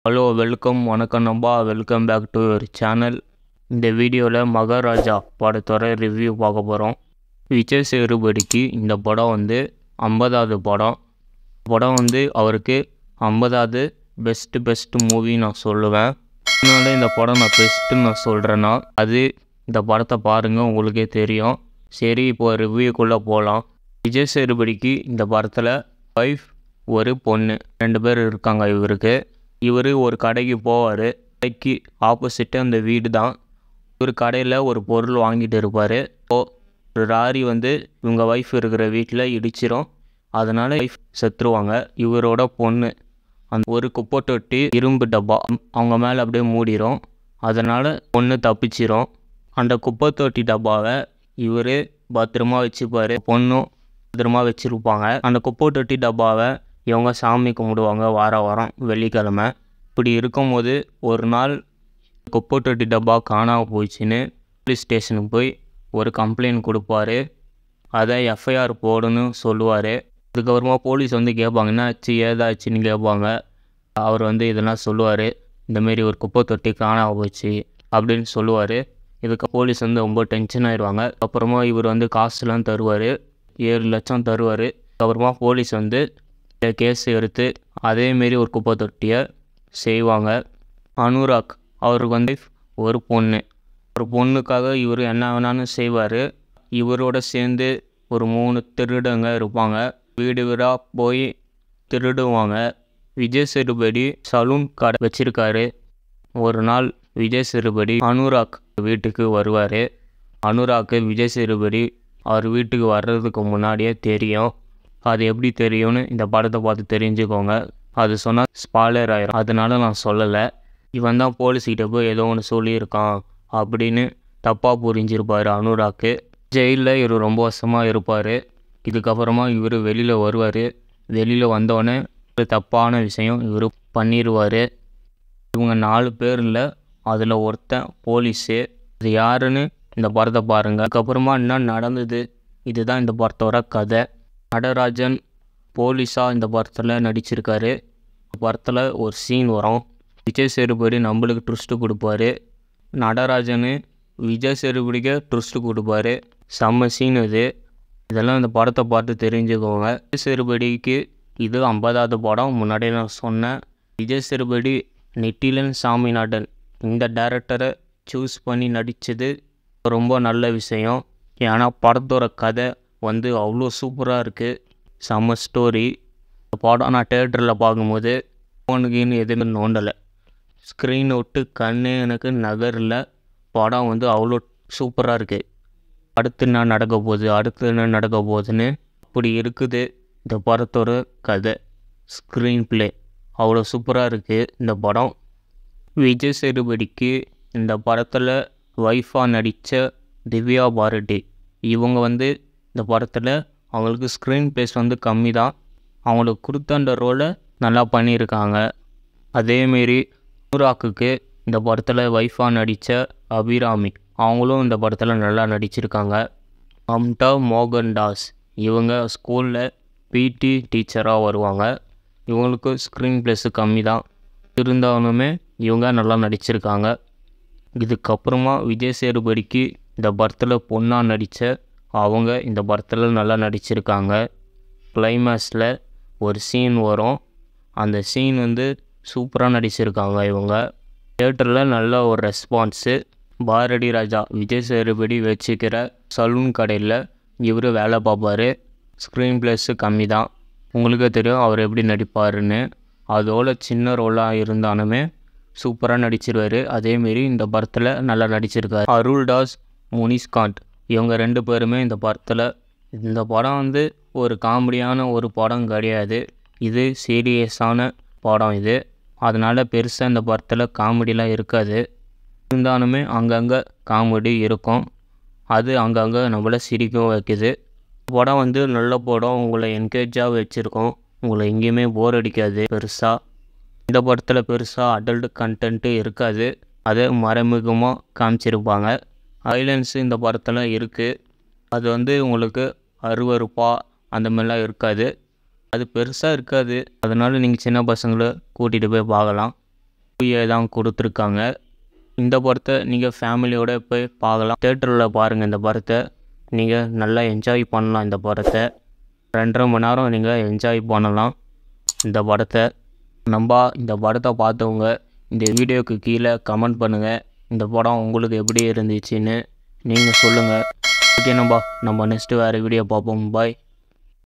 Hello welcome வணக்கம் நம்பா welcome back to your channel. இந்த வீடியோவில் மகாராஜா படத்தோட ரிவ்யூ பார்க்க போகிறோம். விஜய் சேதுபதிக்கு இந்த படம் வந்து 50வது படம் வந்து அவருக்கு 50வது பெஸ்ட் மூவி நான் சொல்லுவேன். அதனால இந்த படம் நான் பெஸ்ட்டுன்னு நான் சொல்கிறேன்னா அது இந்த படத்தை பாருங்கள், உங்களுக்கே தெரியும். சரி, இப்போ ரிவ்யூக்குள்ளே போகலாம். விஜய் சேதுபதிக்கு இந்த படத்தில் ஒய்ஃப் ஒரு பொண்ணு 2 பேர் இருக்காங்க. இவர் ஒரு கடைக்கு போவார். கடைக்கு ஆப்போசிட்டு அந்த வீடு தான். இவர் கடையில் ஒரு பொருள் வாங்கிட்டு இருப்பார். ஒரு லாரி வந்து இவங்க ஒய்ஃப் இருக்கிற வீட்டில் இடிச்சிரும். அதனால் ஒய்ஃப் செத்துருவாங்க. இவரோட பொண்ணு அந்த ஒரு குப்பை தொட்டி இரும்பு டப்பா அவங்க மேலே அப்படியே மூடிடும். அதனால் பொண்ணு தப்பிச்சிரும். அந்த குப்பை தொட்டி டப்பாவை இவர் பத்திரமா வச்சுப்பார், பொண்ணும் பத்திரமா வச்சுருப்பாங்க. அந்த குப்பை தொட்டி டப்பாவை இவங்க சாமி கும்பிடுவாங்க வாரம் வெள்ளிக்கிழமை. இப்படி இருக்கும்போது ஒரு நாள் குப்பை தொட்டி டப்பா காணாமல் போயிடுச்சின்னு போலீஸ் ஸ்டேஷனுக்கு போய் ஒரு கம்ப்ளைண்ட் கொடுப்பாரு. அதை எஃப்ஐஆர் போடணும்னு சொல்லுவார். அதுக்கப்புறமா போலீஸ் வந்து கேட்பாங்க, என்ன ஆச்சு ஏதாச்சுன்னு கேட்பாங்க. அவர் வந்து இதெல்லாம் சொல்லுவார், இந்தமாரி ஒரு குப்பை தொட்டி காணாமல் போச்சு அப்படின்னு சொல்லுவார். இதுக்கு போலீஸ் வந்து ரொம்ப டென்ஷன் ஆயிடுவாங்க. அப்புறமா இவர் வந்து காசுலாம் தருவார், 7 லட்சம் தருவார். அப்புறமா போலீஸ் வந்து கேஸ் எடுத்து அதேமாரி ஒரு குப்பை தொட்டியை செய்வாங்க. அனுராக் அவருக்கு வந்து ஒரு பொண்ணுக்காக இவர் என்ன வேணாலும் செய்வார். இவரோட சேர்ந்து ஒரு 3 திருடங்க இருப்பாங்க. வீடாக போய் திருடுவாங்க. விஜய் சேதுபதி சலூன் கடை வச்சுருக்காரு. ஒரு நாள் விஜய் சேதுபதி அனுராக் வீட்டுக்கு வருவார். அனுராக்கு விஜய் சேதுபதி அவர் வீட்டுக்கு வர்றதுக்கு முன்னாடியே தெரியும். அது எப்படி தெரியும்னு இந்த படத்தை பார்த்து தெரிஞ்சுக்கோங்க. அது சொன்னால் ஸ்பாய்லர் ஆயிரும், அதனால நான் சொல்லலை. இவன் தான் போலீஸ்கிட்ட போய் ஏதோ ஒன்று சொல்லியிருக்கான் அப்படின்னு தப்பாக புரிஞ்சிருப்பார் அனுராக்கு. ஜெயிலில் இவர் ரொம்ப வருஷமாக இருப்பார். இதுக்கப்புறமா இவர் வெளியில் வருவார். வெளியில் வந்தோடனே ஒரு தப்பான விஷயம் இவர் பண்ணிடுவார். இவங்க 4 பேர் இல்லை, அதில் ஒருத்தன் போலீஸு. அது யாருன்னு இந்த படத்தை பாருங்கள். அதுக்கப்புறமா என்ன நடந்தது, இதுதான் இந்த படத்தோட கதை. நடராஜன் போலீஸாக இந்த படத்தில் நடிச்சிருக்காரு. இந்த படத்தில் ஒரு சீன் வரும். விஜய் சேதுபதி நம்மளுக்கு ட்விஸ்ட்டு கொடுப்பாரு. நடராஜன் விஜய் சேதுபதிக்கு ட்விஸ்ட்டு கொடுப்பாரு. செம்ம சீன் இது. இதெல்லாம் இந்த படத்தை பார்த்து தெரிஞ்சுக்கோங்க. விஜய் சேதுபதிக்கு இது 50வது படம். முன்னாடியே நான் சொன்னேன். விஜய் சேதுபதி நெட்டிலன் சாமிநாதன் இந்த டைரக்டரை சூஸ் பண்ணி நடித்தது ரொம்ப நல்ல விஷயம். ஏன்னா படத்தோட கதை வந்து அவ்வளோ சூப்பராக இருக்குது. செம்ம ஸ்டோரி. இந்த படம் நான் தேட்டரில் பார்க்கும்போது ஃபோனுக்குன்னு எதுவுமே நோண்டலை. ஸ்க்ரீனை விட்டு கண்ணே எனக்கு நகரில். படம் வந்து அவ்வளோ சூப்பராக இருக்குது. அடுத்து என்ன நடக்க போகுதுன்னு அப்படி இருக்குது இந்த படத்தோட கதை. ஸ்க்ரீன் ப்ளே அவ்வளோ சூப்பராக இருக்குது இந்த படம். விஜய் சேதுபதிக்கு இந்த படத்தில் ஒய்ஃபாக நடித்த திவ்யா பாரதி இவங்க வந்து இந்த படத்தில் அவங்களுக்கு ஸ்க்ரீன் ப்ளேஸ் வந்து கம்மி தான். அவங்களுக்கு கொடுத்த அந்த ரோலை நல்லா பண்ணியிருக்காங்க. அதேமாரி அனுராக்குக்கு இந்த படத்தில் ஒய்ஃபாக நடித்த அபிராமி அவங்களும் இந்த படத்தில் நல்லா நடிச்சிருக்காங்க. மம்தா மோகன்தாஸ் இவங்க ஸ்கூலில் பிடி டீச்சராக வருவாங்க. இவங்களுக்கு ஸ்க்ரீன் ப்ளேஸு கம்மி தான், இருந்தாலுமே இவங்க நல்லா நடிச்சிருக்காங்க. இதுக்கப்புறமா விஜய் சேதுபதிக்கு இந்த படத்தில் பொண்ணாக நடித்த அவங்க இந்த படத்தில் நல்லா நடிச்சிருக்காங்க. கிளைமேக்ஸில் ஒரு சீன் வரும். அந்த சீன் வந்து சூப்பராக நடிச்சிருக்காங்க இவங்க. தியேட்டரில் நல்ல ஒரு ரெஸ்பான்ஸு. பாரதி ராஜா விஜய் சேதுபதி வச்சுக்கிற சலூன் கடையில் இவர் வேலை பார்ப்பார். ஸ்க்ரீன் ப்ளேஸு கம்மி தான், உங்களுக்கே தெரியும் அவர் எப்படி நடிப்பாருன்னு. அதோட சின்ன ரோலாக இருந்தாலுமே சூப்பராக நடிச்சிருவார். அதேமாரி இந்த படத்தில் நல்லா நடிச்சிருக்காரு. அருள்தாஸ் முனிஷ்காந்த் இவங்க 2 பேருமே இந்த படத்தில். இந்த படம் வந்து ஒரு காமெடியான ஒரு படம் கிடையாது, இது சீரியஸான படம் இது. அதனால் பெருசாக இந்த படத்தில் காமெடிலாம் இருக்காது. இருந்தாலுமே அங்கங்கே காமெடி இருக்கும். அது அங்கங்கே நம்மளை சிரிக்கவும் வைக்குது. படம் வந்து நல்ல படம், உங்களை என்கரேஜாக வச்சுருக்கோம். உங்களை எங்கேயுமே போர் அடிக்காது. பெருசாக இந்த படத்தில் பெருசாக அடல்ட் கண்டென்ட்டு இருக்காது, அதை மறைமுகமாக காமிச்சிருப்பாங்க. வைலன்ஸு இந்த படத்தில் இருக்குது. அது வந்து உங்களுக்கு அருவருப்பாக அந்த மாதிரிலாம் இருக்காது, அது பெருசாக இருக்காது. அதனால் நீங்கள் சின்ன பசங்களை கூட்டிகிட்டு போய் பார்க்கலாம். 2A தான் கொடுத்துருக்காங்க. இந்த படத்தை நீங்கள் ஃபேமிலியோடு போய் பார்க்கலாம். தேட்டரில் பாருங்கள். இந்த படத்தை நீங்கள் நல்லா என்ஜாய் பண்ணலாம். இந்த படத்தை 2.5 மணி நேரம் நீங்கள் என்ஜாய் பண்ணலாம். இந்த படத்தை இந்த படத்தை பார்த்தவங்க இந்த வீடியோவுக்கு கீழே கமெண்ட் பண்ணுங்கள். இந்த படம் உங்களுக்கு எப்படி இருந்துச்சுன்னு நீங்கள் சொல்லுங்கள். ஓகே நம்ம நெக்ஸ்ட்டு வேறு வீடியோ பார்ப்போம். பாய்.